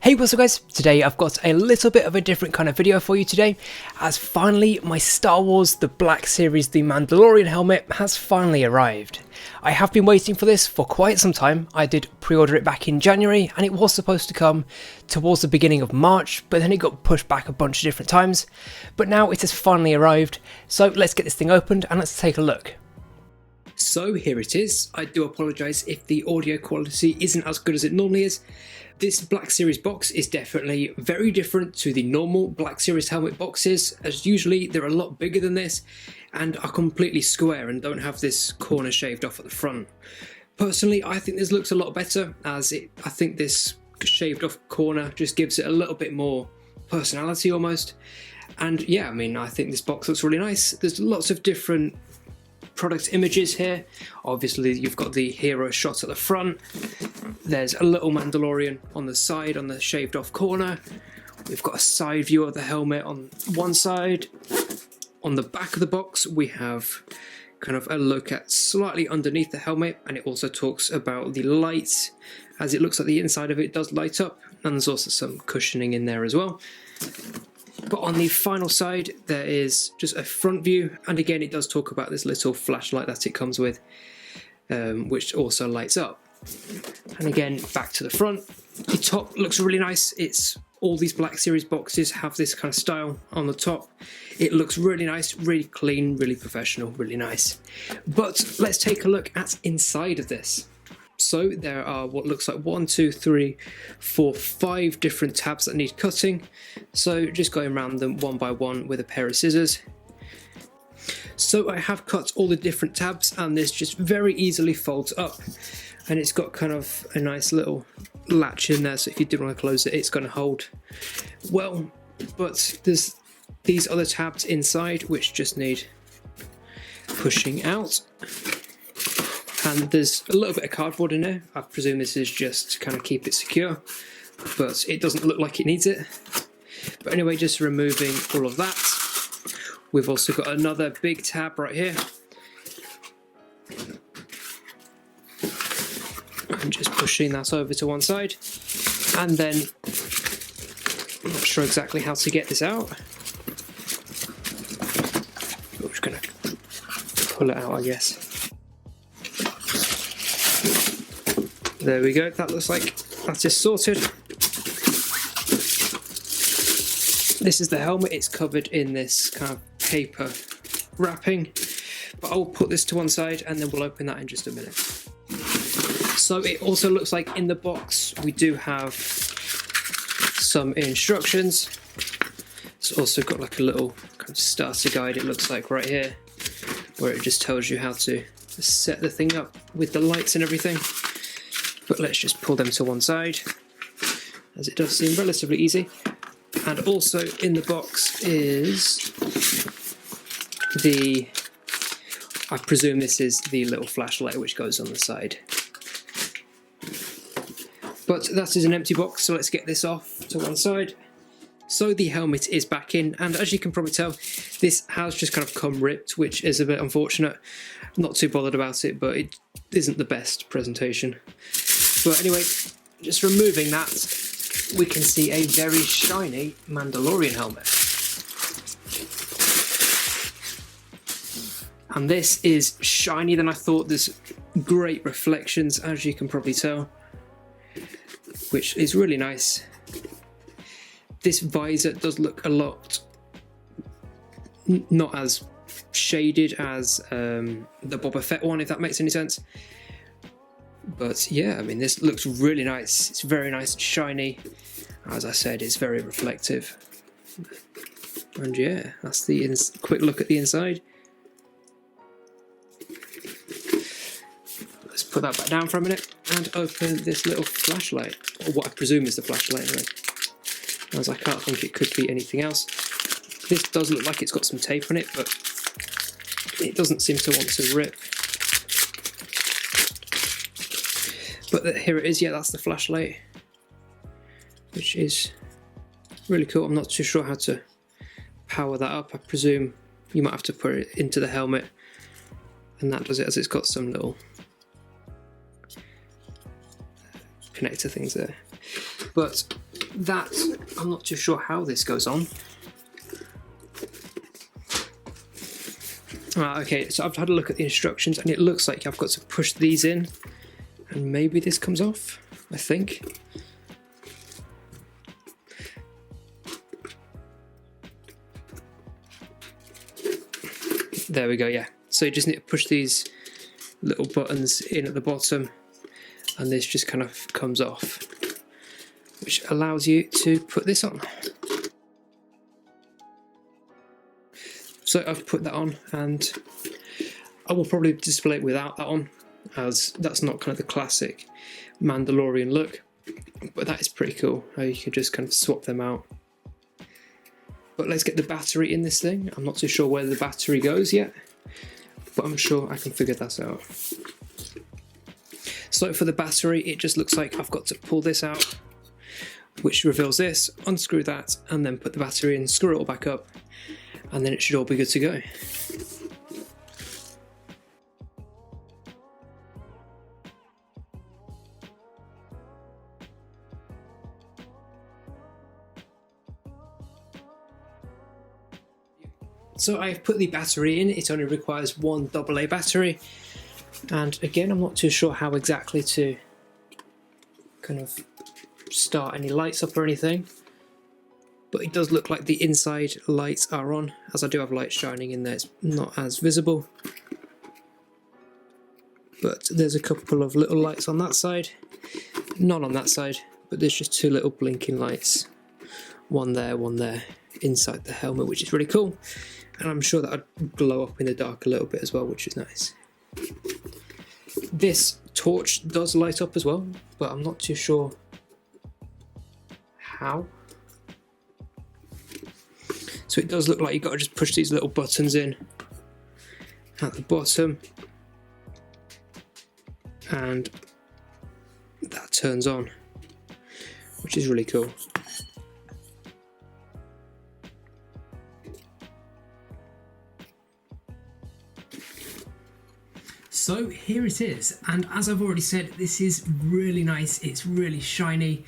Hey, what's up guys? Today I've got a little bit of a different kind of video for you today, as finally my Star Wars The Black Series The Mandalorian helmet has finally arrived. I have been waiting for this for quite some time. I did pre-order it back in January and it was supposed to come towards the beginning of March, but then it got pushed back a bunch of different times. But now it has finally arrived, so let's get this thing opened and let's take a look. So here it is. I do apologise if the audio quality isn't as good as it normally is. This Black Series box is definitely very different to the normal Black Series helmet boxes, as usually they're a lot bigger than this and are completely square and don't have this corner shaved off at the front. Personally, I think this looks a lot better, I think this shaved off corner just gives it a little bit more personality almost. And yeah, I mean, I think this box looks really nice. There's lots of different product images here. Obviously you've got the hero shot at the front, there's a little Mandalorian on the side on the shaved off corner, we've got a side view of the helmet on one side. On the back of the box we have kind of a look at slightly underneath the helmet, and it also talks about the light, as it looks like the inside of it does light up, and there's also some cushioning in there as well. But on the final side there is just a front view, and again it does talk about this little flashlight that it comes with, which also lights up. And again, back to the front, the top looks really nice. It's all these Black Series boxes have this kind of style on the top. It looks really nice, really clean, really professional, really nice. But let's take a look at inside of this. So there are what looks like 1, 2, 3, 4, 5 different tabs that need cutting. So just going around them one by one with a pair of scissors. So I have cut all the different tabs, and this just very easily folds up. And it's got kind of a nice little latch in there, so if you did want to close it, it's going to hold well. But there's these other tabs inside which just need pushing out. And there's a little bit of cardboard in there. I presume this is just to kind of keep it secure, but it doesn't look like it needs it. But anyway, just removing all of that. We've also got another big tab right here. I'm just pushing that over to one side. And then, I'm not sure exactly how to get this out. We're just going to pull it out, I guess. There we go, that looks like that is sorted. This is the helmet, it's covered in this kind of paper wrapping, but I'll put this to one side and then we'll open that in just a minute. So it also looks like in the box we do have some instructions. It's also got like a little kind of starter guide, it looks like right here, where it just tells you how to set the thing up with the lights and everything. But let's just pull them to one side, as it does seem relatively easy. And also in the box is I presume this is the little flashlight which goes on the side. But that is an empty box, so let's get this off to one side. So the helmet is back in, and as you can probably tell, this has just kind of come ripped, which is a bit unfortunate. I'm not too bothered about it, but it isn't the best presentation. But anyway, just removing that, we can see a very shiny Mandalorian helmet. And this is shinier than I thought. There's great reflections, as you can probably tell, which is really nice. This visor does look a lot not as shaded as the Boba Fett one, if that makes any sense. But yeah, I mean, this looks really nice. It's very nice and shiny. As I said, it's very reflective. And yeah, that's the quick look at the inside. Let's put that back down for a minute and open this little flashlight, or what I presume is the flashlight anyway, as I can't think it could be anything else. This does look like it's got some tape on it, but it doesn't seem to want to rip. But here it is, yeah, that's the flashlight, which is really cool. I'm not too sure how to power that up. I presume you might have to put it into the helmet, and that does it, as it's got some little connector things there. But that, I'm not too sure how this goes on. Okay, so I've had a look at the instructions and it looks like I've got to push these in and maybe this comes off, I think. There we go, yeah. So you just need to push these little buttons in at the bottom and this just kind of comes off, which allows you to put this on. So I've put that on and I will probably display it without that on, as that's not kind of the classic Mandalorian look, but that is pretty cool how you can just kind of swap them out. But let's get the battery in this thing. I'm not too sure where the battery goes yet, but I'm sure I can figure that out. So for the battery, it just looks like I've got to pull this out, which reveals this, unscrew that, and then put the battery in, screw it all back up, and then it should all be good to go. So I've put the battery in, it only requires one AA battery, and again I'm not too sure how exactly to kind of start any lights up or anything, but it does look like the inside lights are on, as I do have light shining in there, it's not as visible. But there's a couple of little lights on that side, none on that side, but there's just two little blinking lights, one there, inside the helmet, which is really cool. And I'm sure that would glow up in the dark a little bit as well, which is nice. This torch does light up as well, but I'm not too sure how. So it does look like you've got to just push these little buttons in at the bottom, and that turns on, which is really cool. So here it is, and as I've already said, this is really nice, it's really shiny.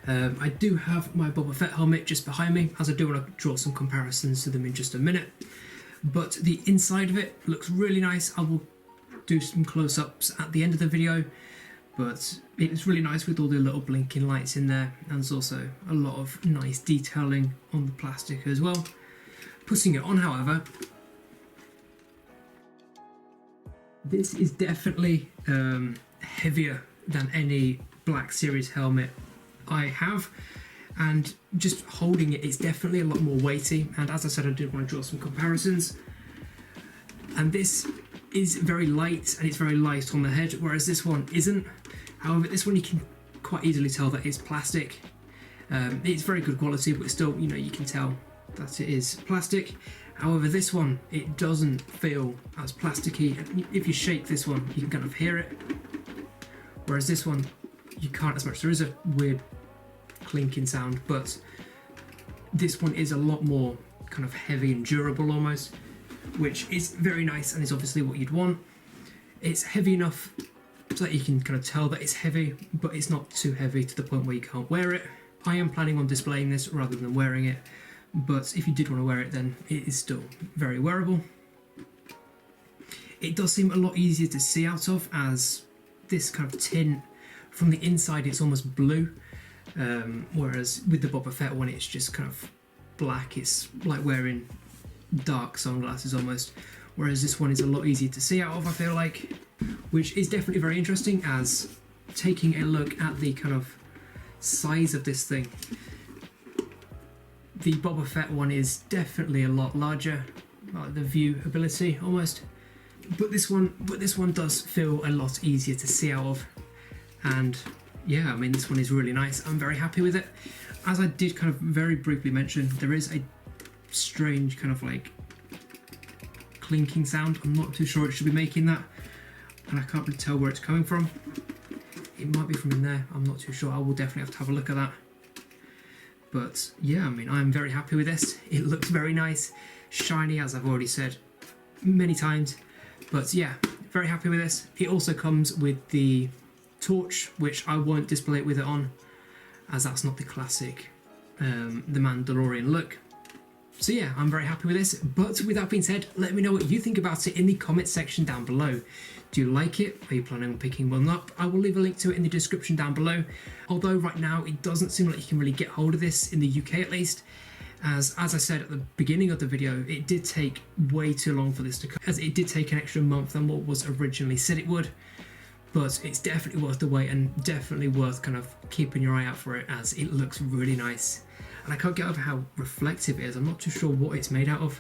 I do have my Boba Fett helmet just behind me, as I do want to draw some comparisons to them in just a minute. But the inside of it looks really nice. I will do some close-ups at the end of the video, but it's really nice with all the little blinking lights in there, and there's also a lot of nice detailing on the plastic as well. Putting it on, however, this is definitely heavier than any Black Series helmet I have, and just holding it, it's definitely a lot more weighty. And as I said, I did want to draw some comparisons, and this is very light, and it's very light on the head, whereas this one isn't. However, this one you can quite easily tell that it's plastic. It's very good quality, but still, you know, you can tell that it is plastic. However, this one, it doesn't feel as plasticky. If you shake this one, you can kind of hear it, whereas this one, you can't as much. There is a weird clinking sound, but this one is a lot more kind of heavy and durable almost, which is very nice and is obviously what you'd want. It's heavy enough so that you can kind of tell that it's heavy, but it's not too heavy to the point where you can't wear it. I am planning on displaying this rather than wearing it, but if you did want to wear it, then it is still very wearable. It does seem a lot easier to see out of, as this kind of tint from the inside, it's almost blue, whereas with the Boba Fett one, it's just kind of black. It's like wearing dark sunglasses almost, whereas this one is a lot easier to see out of, I feel like, which is definitely very interesting, as taking a look at the kind of size of this thing, the Boba Fett one is definitely a lot larger, like the viewability almost, but this one does feel a lot easier to see out of. And yeah, I mean, this one is really nice. I'm very happy with it. As I did kind of very briefly mention, there is a strange kind of like clinking sound. I'm not too sure it should be making that, and I can't really tell where it's coming from. It might be from in there, I'm not too sure. I will definitely have to have a look at that. But yeah, I mean, I'm very happy with this. It looks very nice, shiny, as I've already said many times. But yeah, very happy with this. It also comes with the torch, which I won't display it with it on, as that's not the classic the Mandalorian look. So yeah, I'm very happy with this, but with that being said, let me know what you think about it in the comment section down below. Do you like it? Are you planning on picking one up? I will leave a link to it in the description down below, although right now it doesn't seem like you can really get hold of this in the UK at least, as I said at the beginning of the video, it did take way too long for this to come, as it did take an extra month than what was originally said it would. But it's definitely worth the wait and definitely worth kind of keeping your eye out for it, as it looks really nice. And I can't get over how reflective it is. I'm not too sure what it's made out of.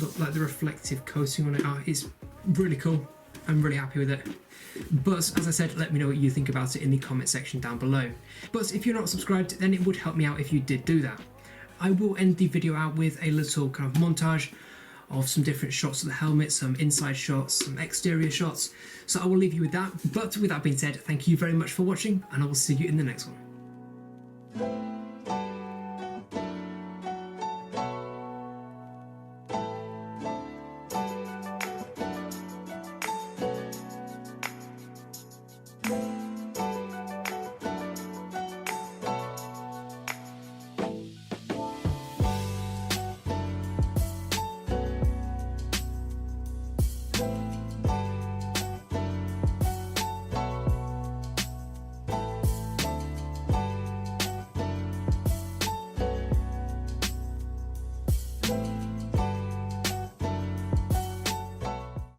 Look, like the reflective coating on it. It's really cool. I'm really happy with it. But as I said, let me know what you think about it in the comment section down below. But if you're not subscribed, then it would help me out if you did do that. I will end the video out with a little kind of montage of some different shots of the helmet, some inside shots, some exterior shots. So I will leave you with that. But with that being said, thank you very much for watching, and I will see you in the next one.